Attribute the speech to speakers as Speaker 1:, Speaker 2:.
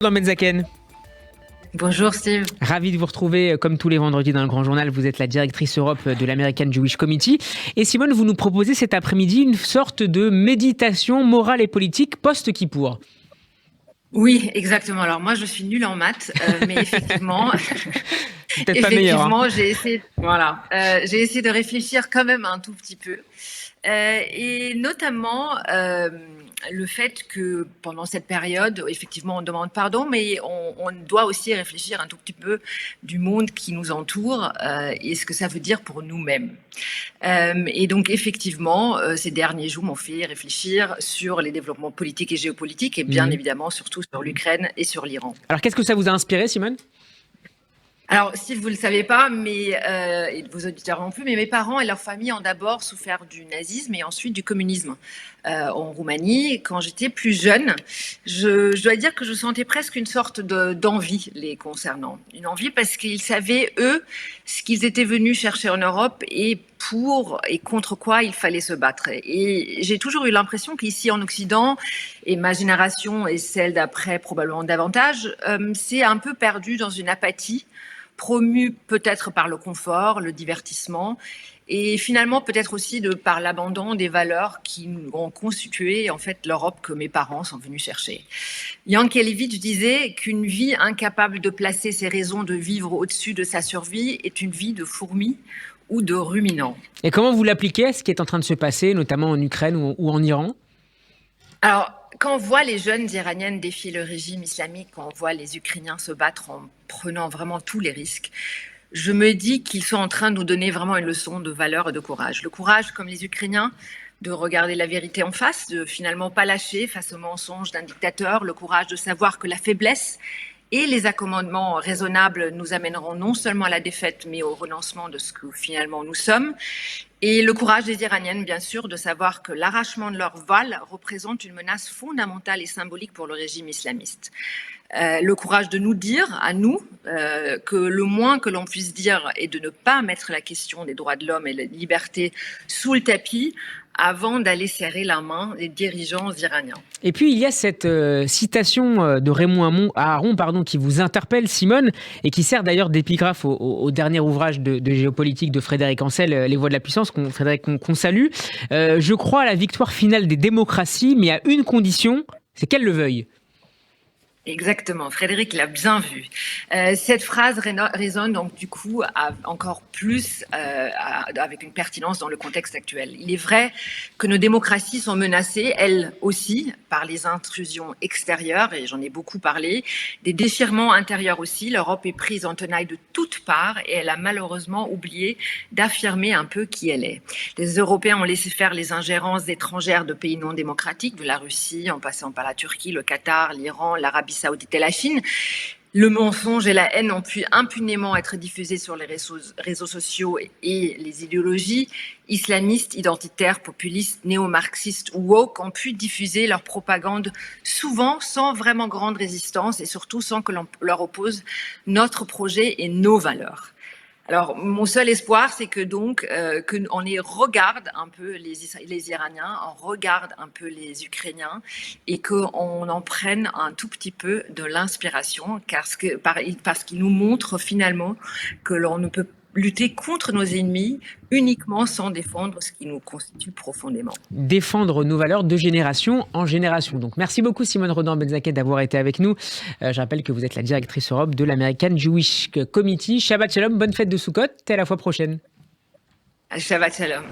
Speaker 1: Dans Benzaken.
Speaker 2: Bonjour Steve.
Speaker 1: Ravi de vous retrouver comme tous les vendredis dans le Grand Journal. Vous êtes la directrice Europe de l'American Jewish Committee. Et Simone, vous nous proposez cet après-midi une sorte de méditation morale et politique post-Kippour.
Speaker 2: Oui, exactement. Alors moi, je suis nulle en maths, mais effectivement,
Speaker 1: Peut-être pas meilleur. Hein.
Speaker 2: J'ai essayé de réfléchir quand même un tout petit peu. Et notamment le fait que pendant cette période, effectivement, on demande pardon, mais on doit aussi réfléchir un tout petit peu du monde qui nous entoure et ce que ça veut dire pour nous-mêmes. Et donc, effectivement, ces derniers jours m'ont fait réfléchir sur les développements politiques et géopolitiques et bien évidemment surtout sur l'Ukraine et sur l'Iran.
Speaker 1: Alors, qu'est-ce que ça vous a inspiré, Simone ?
Speaker 2: Alors, si vous ne le savez pas, et vos auditeurs non plus, mais mes parents et leur famille ont d'abord souffert du nazisme et ensuite du communisme en Roumanie. Quand j'étais plus jeune, je dois dire que je sentais presque une sorte d'envie les concernant. Une envie parce qu'ils savaient, eux, ce qu'ils étaient venus chercher en Europe et pour et contre quoi il fallait se battre. Et j'ai toujours eu l'impression qu'ici en Occident, et ma génération et celle d'après probablement davantage, c'est un peu perdu dans une apathie promu peut-être par le confort, le divertissement, et finalement peut-être aussi par l'abandon des valeurs qui ont constitué en fait l'Europe que mes parents sont venus chercher. Jankélévitch disait qu'une vie incapable de placer ses raisons de vivre au-dessus de sa survie est une vie de fourmi ou de ruminant.
Speaker 1: Et comment vous l'appliquez à ce qui est en train de se passer, notamment en Ukraine ou en Iran ?
Speaker 2: Alors, quand on voit les jeunes iraniennes défier le régime islamique, quand on voit les Ukrainiens se battre en prenant vraiment tous les risques, je me dis qu'ils sont en train de nous donner vraiment une leçon de valeur et de courage. Le courage, comme les Ukrainiens, de regarder la vérité en face, de finalement pas lâcher face aux mensonges d'un dictateur, le courage de savoir que la faiblesse et les accommodements raisonnables nous amèneront non seulement à la défaite, mais au renoncement de ce que finalement nous sommes. Et le courage des Iraniennes, bien sûr, de savoir que l'arrachement de leur voile représente une menace fondamentale et symbolique pour le régime islamiste. Le courage de nous dire, à nous, que le moins que l'on puisse dire est de ne pas mettre la question des droits de l'homme et de la liberté sous le tapis avant d'aller serrer la main des dirigeants iraniens.
Speaker 1: Et puis, il y a cette citation de Raymond Aron qui vous interpelle, Simone, et qui sert d'ailleurs d'épigraphe au dernier ouvrage de géopolitique de Frédéric Ancel, Les Voies de la puissance, qu'on salue. Je crois à la victoire finale des démocraties, mais à une condition, c'est qu'elles le veuillent.
Speaker 2: Exactement, Frédéric l'a bien vu. Cette phrase résonne donc du coup encore plus avec une pertinence dans le contexte actuel. Il est vrai que nos démocraties sont menacées, elles aussi, par les intrusions extérieures, et j'en ai beaucoup parlé, des déchirements intérieurs aussi. L'Europe est prise en tenaille de toutes parts et elle a malheureusement oublié d'affirmer un peu qui elle est. Les Européens ont laissé faire les ingérences étrangères de pays non démocratiques, de la Russie, en passant par la Turquie, le Qatar, l'Iran, l'Arabie Saoudite et la Chine. Le mensonge et la haine ont pu impunément être diffusés sur les réseaux sociaux et les idéologies islamistes, identitaires, populistes, néo-marxistes ou woke ont pu diffuser leur propagande souvent sans vraiment grande résistance et surtout sans que l'on leur oppose notre projet et nos valeurs. Alors, mon seul espoir, c'est que donc qu'on y regarde un peu les Iraniens, on regarde un peu les Ukrainiens et qu'on en prenne un tout petit peu de l'inspiration parce qu'ils nous montrent finalement que l'on ne peut lutter contre nos ennemis uniquement sans défendre ce qui nous constitue profondément.
Speaker 1: Défendre nos valeurs de génération en génération. Donc, merci beaucoup Simone Rodin-Benzaken d'avoir été avec nous. Je rappelle que vous êtes la directrice Europe de l'American Jewish Committee. Shabbat Shalom, bonne fête de Sukkot et à la fois prochaine.
Speaker 2: Shabbat Shalom.